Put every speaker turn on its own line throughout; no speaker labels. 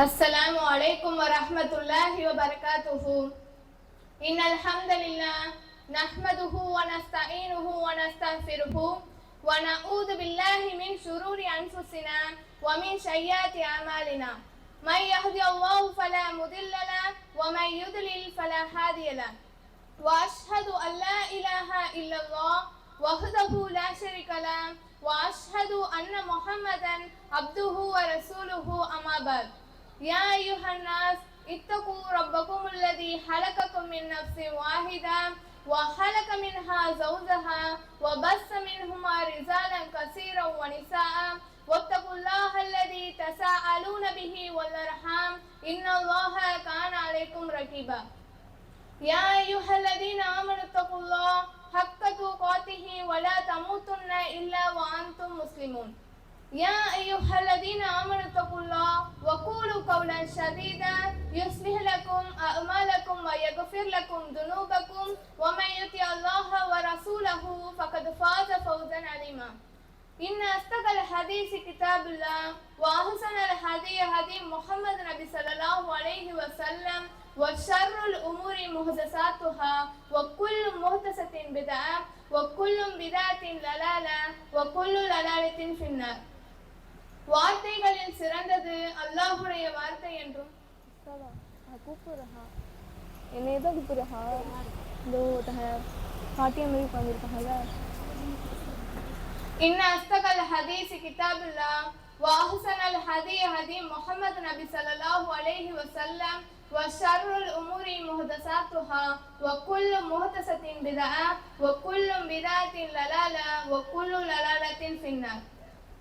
السلام عليكم ورحمة الله وبركاته. إن الحمد لله نحمده ونستعينه ونستغفره ونعوذ بالله من شرور أنفسنا ومن سيئات أعمالنا. من يهدي الله فلا مضل له ومن يضلل فلا هادي له. وأشهد أن لا إله إلا الله وحده لا شريك له وأشهد أن محمدا عبده ورسوله أما بعد. يا أيها الناس اتقوا ربكم الذي خلقكم من نفس واحدة وخلق منها زوجها وبث منهما رجالا كثيرا ونساء واتقوا الله الذي تساءلون به والأرحام إن الله كان عليكم رقيبا. يا أيها الذين آمنوا اتقوا الله حق تقاته ولا تموتن إلا وأنتم مسلمون. يا أيها الذين آمنوا اتقوا الله وقولوا قولا سديدا يصلح لكم أعمالكم ويغفر لكم ذنوبكم ومن يطع الله ورسوله فقد فاز فوزا عظيما. إن أصدق الحديث كتاب الله وأحسن الهدي هدي محمد نبي صلى الله عليه وسلم وشر الأمور محدثاتها وكل محدثة بدعة وكل بدعة ضلالة وكل ضلالة في النار. வார்த்தைகளில் சிறந்தது அல்லாஹ்வுடைய வார்த்தை என்றும்
என்னை தான் கூப்பிடுறா இதோ பாட்டியம் மாதிரி உட்காந்துருக்காங்க.
إن أصدق الحديث كتاب الله وأحسن الهدي هدي محمد نبي صلى الله عليه وسلم وشر الأمور محدثاتها وكل محدثة بدعة وكل بدعة ضلالة وكل ضلالة في النار.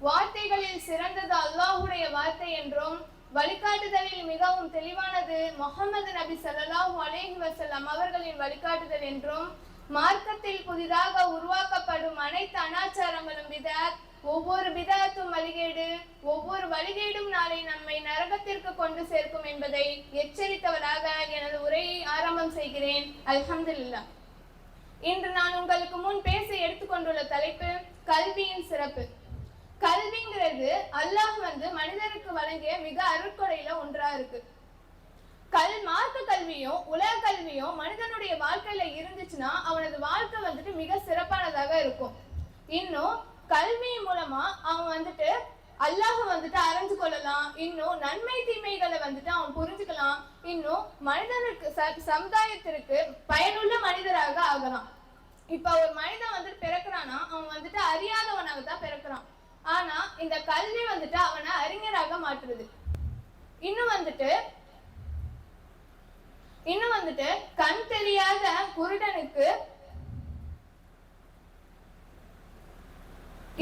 வார்த்தைகளில் சிறந்தது அல்லாஹ்வுடைய வார்த்தை என்றும் வழிகாட்டுதலில் மிகவும் தெளிவானது முஹம்மது நபி ஸல்லல்லாஹு அலைஹி வஸல்லம் அவர்களின் வழிகாட்டுதல் என்றும் மார்க்கத்தில் புதிதாக உருவாக்கப்படும் அனைத்து அனாச்சாரங்களும் பிதஅத், ஒவ்வொரு பிதஅத்தும் வழிகேடு, ஒவ்வொரு வழிகேடும் நாளை நம்மை நரகத்திற்கு கொண்டு சேர்க்கும் என்பதை எச்சரித்தவராக எனது உரையை ஆரம்பம் செய்கிறேன். அல்ஹம்துலில்லாஹ். இன்று நான் உங்களுக்கு முன் பேச எடுத்துக்கொண்டுள்ள தலைப்பு கல்வியின் சிறப்பு. கல்விங்கிறது அல்லாஹ் மனிதருக்கு வழங்கிய மிக அருட்கொடையில ஒன்றா இருக்கு. மார்க்க கல்வியும் உலக கல்வியும் மனிதனுடைய வாழ்க்கையில இருந்துச்சுன்னா அவனது வாழ்க்கை மிக சிறப்பானதாக இருக்கும். இன்னும் கல்வி மூலமா அவன் அல்லாஹ் அறிஞ்சு கொள்ளலாம். இன்னும் நன்மை தீமைகளை அவன் புரிஞ்சுக்கலாம். இன்னும் மனிதனுக்கு சமுதாயத்திற்கு பயனுள்ள மனிதராக ஆகலாம். இப்ப ஒரு மனிதன் பிறக்கிறானா அவன் அறியாதவனாக தான் பிறக்கிறான். ஆனா இந்த கல்வி அவனை அறிஞராக மாற்றுது. இன்னும் கண் தெரியாத குருடனுக்கு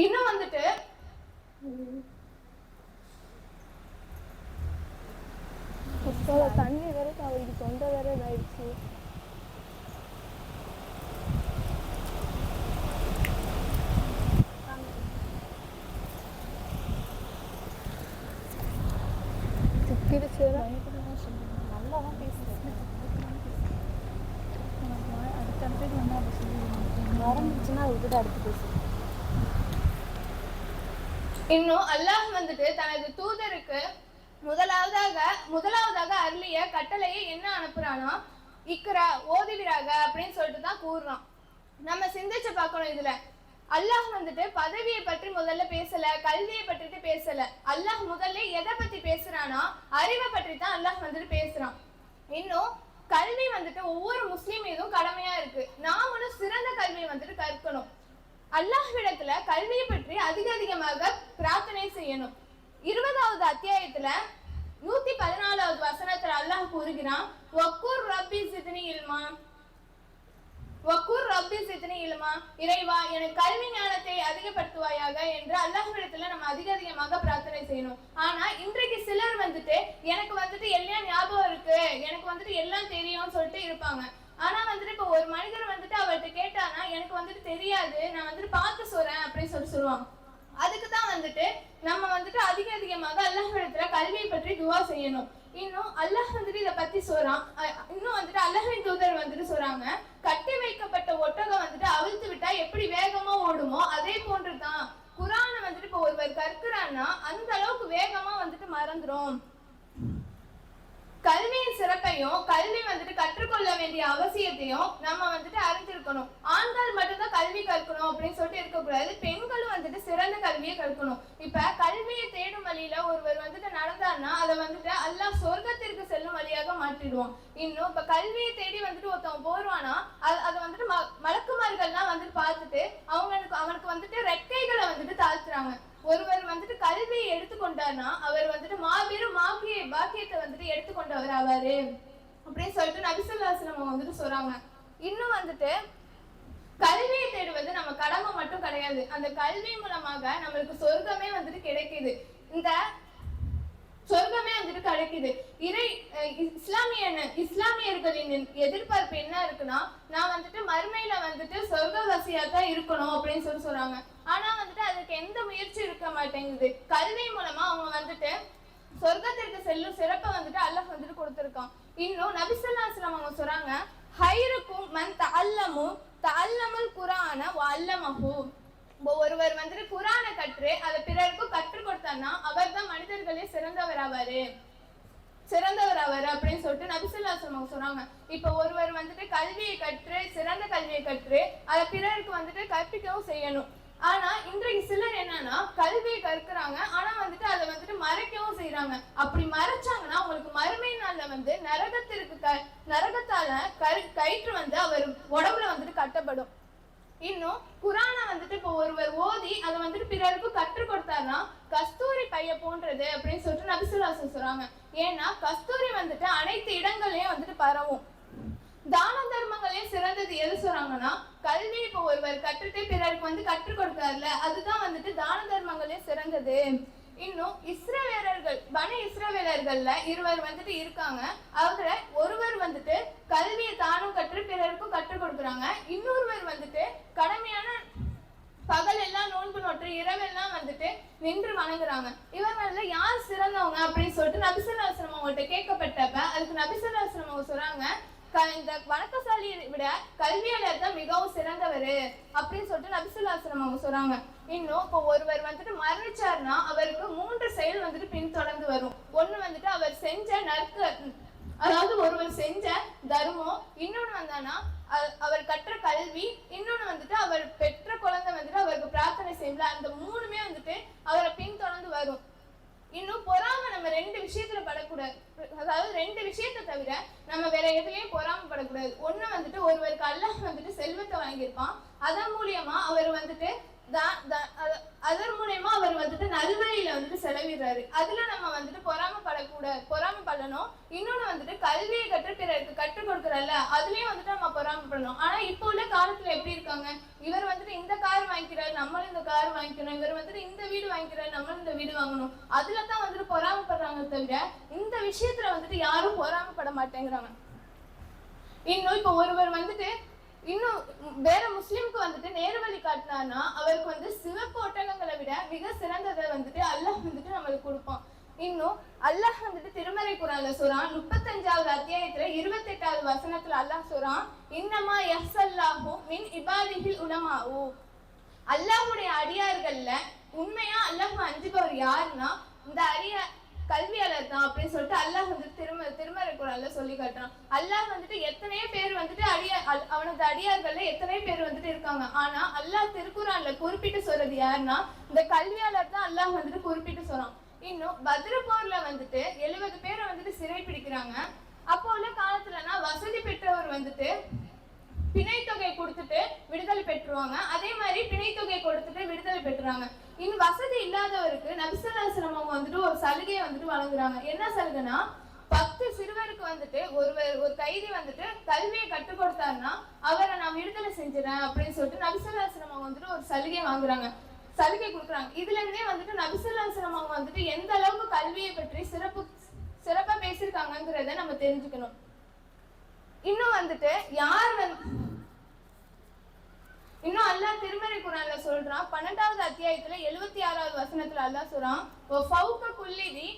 இன்னும்
தண்ணி வேற அவருக்கு சொந்த வேற இதாயிடுச்சு.
இன்னும் அல்லாஹ் தனது தூதருக்கு முதலாவதாக அருளிய கட்டளையை என்ன அனுப்புறானா, இக்ரா ஓதுகிறாக அப்படின்னு சொல்லிட்டு தான் கூறுறான். நம்ம சிந்திச்சு பார்க்கணும். இதுல அல்லாஹ் பதவியை பற்றி முதல்ல பேசல, கல்வியை பற்றி பேசல. அல்லாஹ் முதல்ல எதை பத்தி பேசுறானா, அறிவை பற்றி தான் அல்லாஹ் பேசுறான். இன்னும் கல்வி ஒவ்வொரு முஸ்லீம் மீதும் கடமையா இருக்கு. நாமளும் சிறந்த கல்வியை கற்கணும். அல்லாஹ்விடத்துல கல்வியை பற்றி அதிகமாக பிரார்த்தனை செய்யணும். 20வது அத்தியாயத்துல 114வது வசனத்துல அல்லாஹ் கூறுகிறான், வக்குர் ரப்பி சித்னி இல்மா, வக்குர் ரப்பி சித்னி இல்மா, இறைவா எனக்கு கல்வி ஞானத்தை அதிகப்படுத்துவாயாக என்று அல்லாஹ்விடத்துல நம்ம அதிகமாக பிரார்த்தனை செய்யணும். ஆனா இன்றைக்கு சிலர் எனக்கு எல்லாம் ஞாபகம் இருக்கு, எனக்கு எல்லாம் தெரியும்னு சொல்லிட்டு இருப்பாங்க. ஆனா இப்ப ஒரு மனிதர் அவர்கிட்ட கேட்டானா எனக்கு தெரியாது, நான் பார்த்து சொல்றேன் அப்படின்னு சொல்லுவாங்க. அதுக்குதான் நம்ம அதிகமாக அல்லாஹ்விடத்துல கல்வியை பற்றி துவா செய்யணும். இன்னும் அல்லாஹ் இத பத்தி சொல்றான். இன்னும் அல்லாஹ்வின் தூதர் சொல்றாங்க, கட்டி வைக்கப்பட்ட ஒட்டகம் அவிழ்த்து விட்டா எப்படி வேகமா ஓடுமோ அதே போன்றுதான் குர்ஆனை இப்ப ஒருவர் கற்கிறான்னா அந்த அளவுக்கு வேகமா மறந்துரும். கல்வியின் சிறப்பையும் கல்வி வந்துட்டு கற்றுக்கொள்ள வேண்டிய அவசியத்தையும் நம்ம வந்துட்டு அறிஞ்சிருக்கணும். ஆண்கள் மட்டும்தான் கல்வி கற்கணும் அப்படின்னு சொல்லிட்டு இருக்கக்கூடாது, பெண்களும் வந்துட்டு சிறந்த கல்வியை கற்கணும். இப்ப கல்வியை தேடும் வழியில ஒருவர் வந்துட்டு நடந்தாருன்னா அதை வந்துட்டு அல்லாஹ் சொர்க்கத்திற்கு செல்லும் வழியாக மாற்றிடுவோம். இன்னும் இப்ப கல்வியை தேடி வந்துட்டு ஒருத்தவன் போடுவானா அதை வந்துட்டு மலக்குமார்கள்லாம் வந்துட்டு பார்த்துட்டு அவனுக்கு வந்துட்டு ரெக்கைகளை வந்துட்டு தாழ்த்துறாங்க. ஒருவர் வந்துட்டு கல்வியை எடுத்துக்கொண்டார்னா அவர் வந்துட்டு மாபெரும் பாக்கியத்தை வந்துட்டு எடுத்துக்கொண்டவர் ஆவாரு அப்படின்னு சொல்லிட்டு நபி ஸல்லல்லாஹு அலைஹி வஸல்லம் வந்துட்டு சொல்றாங்க. இன்னும் வந்துட்டு கல்வியை தேடுவது நம்ம கடமை மட்டும் கிடையாது, அந்த கல்வி மூலமாக நம்மளுக்கு சொர்க்கமே வந்துட்டு கிடைக்குது. இந்த சொர்க்கமே வந்துட்டு கிடைக்குது. இஸ்லாமியர்களின் எதிர்பார்ப்பு என்ன இருக்குன்னா, நான் வந்துட்டு மறுமையில வந்துட்டு சொர்க்கவாசியா தான் இருக்கணும் அப்படின்னு சொல்றாங்க. ஆனா வந்துட்டு அதுக்கு எந்த முயற்சி இருக்க மாட்டேங்குது. கல்வி மூலமா அவங்க வந்துட்டு சொர்க்கத்திற்கு செல்லும் சிறப்பை வந்துட்டு அல்லாஹ் வந்துட்டு கொடுத்திருக்கான். இன்னும் நபி ஸல்லல்லாஹு அலைஹி வஸல்லம் அவங்க சொல்றாங்க, ஹைருக்கும் மன் தஅல்லமுல் குர்ஆன வ அல்லமஹு. ஒருவர் வந்துட்டு குர்ஆனை கற்று அதை பிறருக்கு கற்றுக் கொடுத்தார்னா அவர் தான் மனிதர்களே சிறந்தவர் ஆவாரு அப்படின்னு சொல்லிட்டு நபி ஸல்லல்லாஹு அலைஹி வஸல்லம் சொன்னாங்க. இப்ப ஒருவர் வந்துட்டு கல்வியை கற்று சிறந்த கல்வியை கற்று அதை பிறருக்கு வந்துட்டு கற்பிக்கவும் செய்யணும். ஆனா இன்றைக்கு சிலர் என்னன்னா கல்வியை கற்கிறாங்க, ஆனா வந்துட்டு அதை வந்துட்டு மறைக்கவும் செய்யறாங்க. அப்படி மறைச்சாங்கன்னா உங்களுக்கு மறுமை நாள்ல வந்து நரகத்தால கயிற்று வந்து அவர் உடம்புல வந்துட்டு கட்டப்படும். இன்னும் குர்ஆனை வந்துட்டு இப்போ ஒருவர் ஓதி அதை வந்துட்டு பிறருக்கு கற்றுக் கொடுத்தாருன்னா கஸ்தூரி பைய போன்றது அப்படின்னு சொல்லிட்டு நபி ஸல்லல்லாஹு அலைஹி வஸல்லம் சொல்றாங்க. ஏன்னா கஸ்தூரி வந்துட்டு அனைத்து இடங்களையும் வந்துட்டு பரவும். தான தர்மங்களையும் சிறந்தது எது சொல்றாங்கன்னா, கல்வி இப்போ ஒருவர் கற்றுட்டு பிறருக்கு வந்து கற்றுக் கொடுக்கிறார்ல, அதுதான் வந்துட்டு தான தர்மங்களையும் சிறந்தது. இன்னும் பனி இஸ்ரவேலர்கள்ல இருவர் வந்துட்டு இருக்காங்க. அவங்க ஒருவர் வந்துட்டு கல்வியை தானும் கற்று பிறருக்கும் கற்றுக் கொடுக்குறாங்க. இன்னொருவர் வந்துட்டு கடமையான பகல் எல்லாம் நோன்பு நோற்று இரவெல்லாம் வந்துட்டு நின்று வணங்குறாங்க. இவங்கள யார் சிறந்தவங்க அப்படின்னு சொல்லிட்டு நபி ஸல்லல்லாஹு அலைஹி வஸல்லம் அவங்கள்ட்ட கேட்கப்பட்டப்ப அதுக்கு நபி ஸல்லல்லாஹு அலைஹி வஸல்லம் அவங்க சொல்றாங்க, இந்த வணக்கசாலியை விட கல்வியாளர் தான் மிகவும் சிறந்தவர் அப்படின்னு சொல்லிட்டு நபி ஸல்லல்லாஹு அலைஹி வஸல்லம் அவங்க சொல்றாங்க. இன்னும் இப்போ ஒருவர் வந்துட்டு மரணிச்சார்னா அவருக்கு 3 செயல் வந்துட்டு பின்தொடர்ந்து வரும். ஒண்ணு வந்துட்டு அவர் செஞ்ச அதாவது ஒருவர் செஞ்ச தர்மம், இன்னொன்னு வந்தானா அவர் கற்ற கல்வி, இன்னொன்னு வந்துட்டு அவர் பெற்ற குழந்தை வந்துட்டு அவருக்கு பிரார்த்தனை செய்யல. அந்த 3மே வந்துட்டு அவரை பின்தொடர்ந்து வரும். இன்னும் பொறாம நம்ம 2 விஷயத்துல படக்கூடாது. அதாவது 2 விஷயத்தை தவிர நம்ம வேற எதுலயும் பொறாமப்படக்கூடாது. ஒண்ணு வந்துட்டு ஒருவருக்கு அல்லாஹ் வந்துட்டு செல்வத்தை வாங்கியிருப்பான், அதன் மூலியமா அவர் வந்துட்டு அவர் வந்துட்டு நல்வழியில வந்துட்டு செலவிடுறாரு. அதுல நம்ம வந்துட்டு பொறாமப்படணும். இன்னொன்னு வந்துட்டு கல்வியை கற்று பிறருக்கு கற்றுக் கொடுக்கறல்ல, அதுலயும் வந்துட்டு நம்ம பொறாமப்படணும். ஆனா இப்போ உள்ள காலத்துல எப்படி இருக்காங்க, இவர் வந்துட்டு இந்த கார் வாங்கிக்கிறாரு நம்மளும் இந்த கார் வாங்கிக்கணும், இவர் வந்துட்டு இந்த வீடு வாங்கிக்கிறாரு நம்மளும் இந்த வீடு வாங்கணும், அதுலதான் வந்துட்டு பொறாமப்படுறாங்க தவிர இந்த விஷயத்துல வந்துட்டு யாரும் பொறாமப்பட மாட்டேங்கிறாங்க. இன்னும் இப்போ ஒருவர் வந்துட்டு இன்னும் வேற முஸ்லிம்க்கு வந்துட்டு நேர்வழி காட்டினார்னா அவருக்கு வந்து சிவப்பு ஒட்டகங்களை விட மிக சிறந்ததை வந்துட்டு அல்லாஹ் வந்துட்டு நம்மளுக்கு கொடுப்பான். இன்னும் அல்லாஹ் வந்துட்டு திருமறை குர்ஆன்ல சொல்றான், 35வது அத்தியாயத்துல 28வது வசனத்துல அல்லாஹ் சொல்றான், இன்னமா யஹ்ஸல்லாஹு மின் இபாதிஹில் உலமாஉ. அல்லாஹ்வுடைய அடியார்கள்ல உண்மையா அல்லாஹ் அஞ்சுபவர் யாருன்னா இந்த கல்வியாளர் தான் அப்படின்னு சொல்லிட்டு அல்லாஹ் வந்துட்டு திருமறை குர்ஆன்ல சொல்லி காட்டுறான். அல்லாஹ் வந்துட்டு எத்தனையோ பேர் வந்துட்டு அவனது அடியார்கள்ல எத்தனையோ பேர் வந்துட்டு இருக்காங்க. ஆனா அல்லாஹ் திருக்குர்ஆன்ல குறிப்பிட்டு சொல்றது யாருன்னா இந்த கல்வியாளர் தான் அல்லாஹ் வந்துட்டு குறிப்பிட்டு சொல்றான். இன்னும் பத்ர் போர்ல வந்துட்டு 70 பேரை வந்துட்டு சிறை பிடிக்கிறாங்க. அப்போ உள்ள காலத்துலனா வசதி பெற்றவர் வந்துட்டு பிணைத்தொகை கொடுத்துட்டு விடுதலை பெற்றுவாங்க, அதே மாதிரி பிணைத்தொகை கொடுத்துட்டு விடுதலை பெற்றுறாங்க. இன்னும் வசதி இல்லாதவருக்கு நபி ஸல்லல்லாஹு அலைஹி வஸல்லம் வந்துட்டு ஒரு சலுகையை வந்துட்டு வழங்குறாங்க. என்ன சலுகைனா, 10 சிறுவருக்கு வந்துட்டு ஒரு கைதி வந்துட்டு கல்வியை கற்றுக் கொடுத்தாருன்னா அவரை நான் விடுதலை செஞ்சிடறேன் அப்படின்னு சொல்லிட்டு நபி ஸல்லல்லாஹு அலைஹி வஸல்லம் வந்துட்டு ஒரு சலுகை கொடுக்குறாங்க. இதுல இருந்தே வந்துட்டு நபி ஸல்லல்லாஹு அலைஹி வஸல்லம் வந்துட்டு எந்த அளவுக்கு கல்வியை பற்றி சிறப்பா பேசியிருக்காங்கிறத நம்ம தெரிஞ்சுக்கணும். இன்னும் வந்துட்டு இன்னும் அல்லாஹ் திருமறை குர்ஆன்ல சொல்றான், 12வது அத்தியாயத்துல 76வது வசனத்துல அல்லாஹ் சொல்றான், ஃபௌக குல்லி தி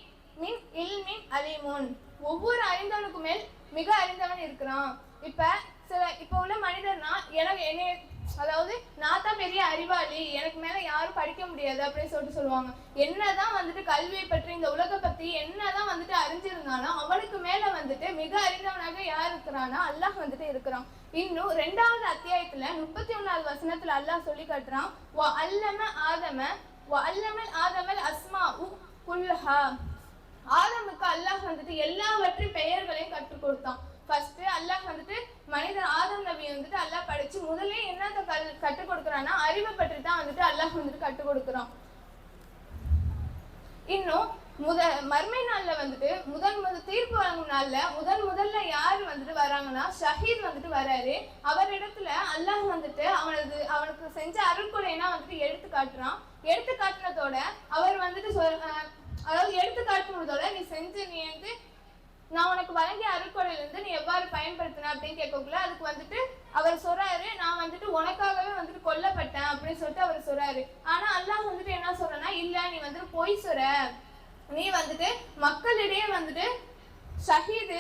மின் இல்மின் அலீமுன். ஒவ்வொரு அறிந்தவனுக்கு மேல் மிக அறிந்தவன் இருக்கிறான். இப்ப சில இப்போ உள்ள மனிதர்னா எனக்கு என்னை அதாவது நான் தான் பெரிய அறிவாளி, எனக்கு மேல யாரும் படிக்க முடியாது அப்படின்னு சொல்லுவாங்க. என்னதான் வந்துட்டு கல்வியை பற்றி இந்த உலக பத்தி என்னதான் வந்துட்டு அறிஞ்சிருந்தாலும் அவனுக்கு மேல வந்துட்டு மிக அறிந்தவனாக யார் இருக்கிறானா அல்லாஹ் வந்துட்டு இருக்கிறான். இன்னும் 2வது அத்தியாயத்துல 31வது வசனத்துல அல்லாஹ் சொல்லி காட்டுறான், ஆதமல் அஸ்மாஉ குல்லஹா. ஆதமுக்கு அல்லாஹ் வந்துட்டு எல்லாவற்றையும் பெயர்களையும் கற்றுக் கொடுத்தான். ஃபர்ஸ்ட் அல்லாஹ் வந்துட்டு மனிதன் ஆதம் நபி வந்துட்டு அல்லாஹ் படிச்சு முதல்ல என்னத்தை கற்றுக் கொடுக்குறான்னா அறிவை பற்றி தான் வந்துட்டு அல்லாஹ் வந்துட்டு கற்றுக் கொடுக்குறான். இன்னும் மர்மை நாள்ல வந்துட்டு முதல் தீர்ப்பு வழங்கும் நாள்ல முதல்ல யாரு வந்துட்டு வராங்கன்னா ஷஹீத் வந்துட்டு வராரு. அவர் இடத்துல அல்லாஹ் வந்துட்டு அவனுக்கு செஞ்ச அருள்கொடைனா வந்துட்டு எடுத்து காட்டுறான். எடுத்து காட்டினதோட அவர் வந்துட்டு அதாவது எடுத்து காட்டுனதோட நீ வந்து நான் உனக்கு வழங்கிய அருட்கொடையிலிருந்து நீ எவ்வாறு பயன்படுத்தின அப்படின்னு கேட்கக்குள்ள அதுக்கு வந்துட்டு அவர் சொல்றாரு, நான் வந்துட்டு உனக்காகவே வந்துட்டு கொல்லப்பட்டேன் அப்படின்னு சொல்லிட்டு அவர் சொல்றாரு. ஆனா அல்லாஹ் வந்துட்டு என்ன சொல்றேன்னா, இல்ல நீ வந்துட்டு பொய் சொல்ற, நீ வந்துட்டு மக்களிடையே வந்துட்டு ஷஹீது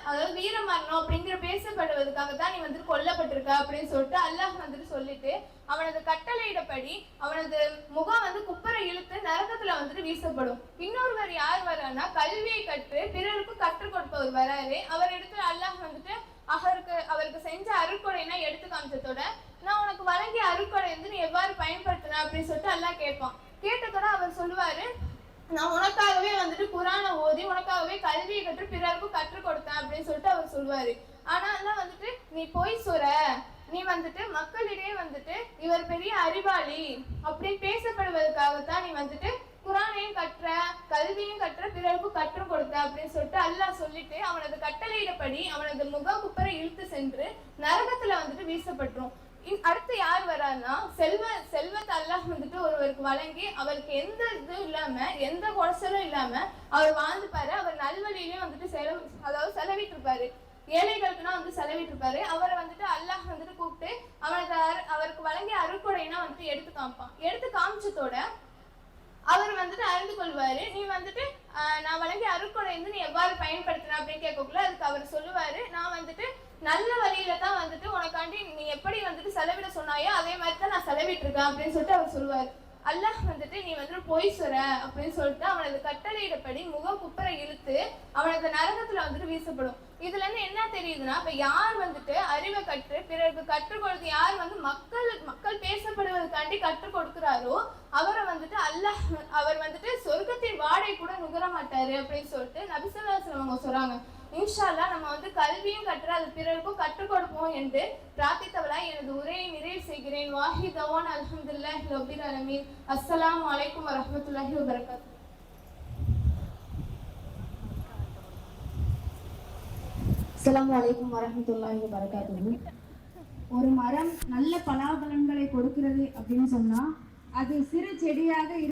அதாவது வீர மரணம் அப்படிங்கிற பேசப்படுவதற்காக தான் நீ வந்துட்டு கொல்லப்பட்டிருக்க அப்படின்னு சொல்லிட்டு அல்லாஹ் வந்துட்டு சொல்லிட்டு அவனது கட்டளையிடப்படி அவனது முகம் வந்து குப்பரை இழுத்து நரகத்துல வந்துட்டு வீசப்படும். இன்னொருவர் யார் வரான்னா கல்வியை கற்று பிறருக்கு கற்றுக் கொடுப்பவர் வராரு. அவர் இடத்துல அல்லாஹ் வந்துட்டு அவருக்கு செஞ்ச அருட்கொடைனா எடுத்து காமிச்சதோட நான் உனக்கு வழங்கிய அருட்கொடை வந்து நீ எவ்வாறு பயன்படுத்தின அப்படின்னு சொல்லிட்டு அல்லாஹ் கேட்பான். கேட்டதோட அவர் சொல்லுவாரு, நான் உனக்காகவே வந்துட்டு குரானை ஓதி உனக்காகவே கல்வியை கற்று பிறருக்கும் கற்றுக் கொடுத்தேன் அப்படின்னு சொல்லிட்டு அவர் சொல்லுவாரு. ஆனா வந்துட்டு நீ பொய் சொல்ற, நீ வந்துட்டு மக்களிடையே வந்துட்டு இவர் பெரிய அறிவாளி அப்படின்னு பேசப்படுவதற்காகத்தான் நீ வந்துட்டு குரானையும் கற்ற கல்வியும் கற்ற பிறருக்கும் கற்றுக் கொடுத்த அப்படின்னு சொல்லிட்டு அல்லாஹ் சொல்லிட்டு அவனது கட்டளையிடப்படி அவனது முக குப்பரை இழுத்து சென்று நரகத்துல வந்துட்டு வீசப்பட்டுரும். அடுத்து யார் வரான்னா செல்வத்தை அல்லாஹ் வந்துட்டு ஒருவருக்கு வழங்கி அவருக்கு எந்த இதுவும் இல்லாம எந்த குறைச்சலும் இல்லாம அவர் வாழ்ந்துப்பாரு. அவர் நல்வழியிலையும் வந்துட்டு செலவிட்டு இருப்பாரு. ஏழைகளுக்குன்னா வந்து செலவிட்டு இருப்பாரு. அவரை வந்துட்டு அல்லாஹ் வந்துட்டு கூப்பிட்டு அவருக்கு வழங்கிய அருட்கொடைனா வந்துட்டு எடுத்து காமிப்பான். எடுத்து காமிச்சதோட அவர் வந்துட்டு அறிந்து கொள்வாரு, நீ வந்துட்டு நான் வழங்கிய அருட்கொடை வந்து நீ எவ்வாறு பயன்படுத்தின அப்படின்னு கேட்கக்குள்ள அதுக்கு அவர் சொல்லுவாரு, நான் வந்துட்டு நல்ல வழியில தான் வந்துட்டு உனக்காண்டி நீ எப்படி வந்துட்டு செலவிட சொன்னாயோ அதே மாதிரி தான் நான் செலவிட்டு இருக்கேன் அப்படின்னு சொல்லிட்டு அவர் சொல்லுவாரு. அல்லாஹ் வந்துட்டு நீ வந்துட்டு பொய் சொல்ற அப்படின்னு சொல்லிட்டு அவனது கட்டளையிடப்படி முகம் குப்பரை இழுத்து அவனது நரகத்துல வந்துட்டு வீசப்படும். இதுல இருந்து என்ன தெரியுதுன்னா, இப்ப யார் வந்துட்டு அறிவை கற்று பிறருக்கு கற்றுக் கொடுத்து யார் வந்து மக்கள் பேசப்படுவதற்காண்டி கற்றுக் கொடுக்கிறாரோ அவரை வந்துட்டு அல்லாஹ் அவர் வந்துட்டு சொர்க்கத்தின் வாடை கூட நுகர மாட்டாரு அப்படின்னு சொல்லிட்டு நபி ஸல்லல்லாஹு அலைஹி வஸல்லம் அவங்க சொல்றாங்க. இன்ஷா அல்லாஹ் நம்ம வந்து கல்வியும் கற்று அது பிறருக்கும் கற்றுக் கொடுப்போம் என்று பிரார்த்தித்தவளாய் எனது உரையை நிறைவு செய்கிறேன். வாஹி தவான் அல்ஹம்துலில்லாஹி ரப்பில் ஆலமீன். அஸ்ஸலாமு அலைக்கும் வரஹ்மத்துல்லாஹி வபரகாத்துஹு.
அஸ்ஸலாமு அலைக்கும் வரஹ்மத்துல்லாஹி வபரகாத்துஹு. ஒரு மரம் நல்ல பலாபலன்களை கொடுக்கிறது அப்படின்னு சொன்னா அது சிறு செடியாக